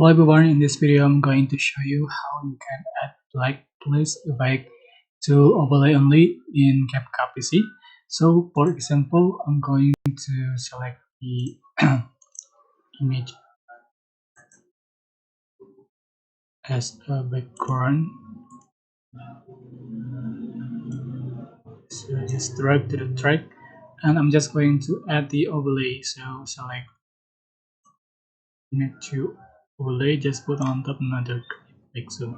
Hello everyone, in this video I'm going to show you how you can add black place effect to overlay only in CapCut PC. So for example, I'm going to select the image as a background. So just drag to the track and I'm just going to add the overlay. So select image to overlay, just put on top another pixel.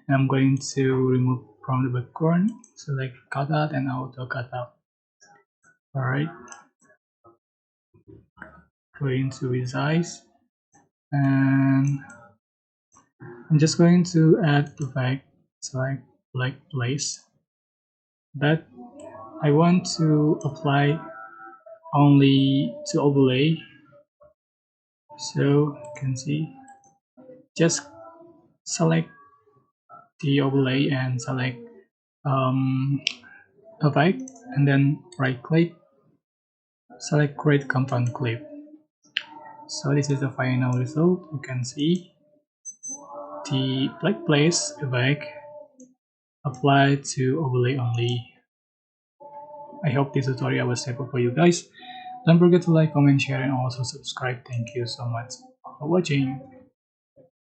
I'm going to remove from the background, select cutout and auto cutout. Alright, going to resize and I'm just going to add effect, select black place, but I want to apply only to overlay. So you can see, just select the overlay and select effect and then right click, select create compound clip. So this is the final result. You can see the black place effect applied to overlay only. I hope this tutorial was helpful for you guys. Don't forget to like, comment, share, and also subscribe. Thank you so much for watching.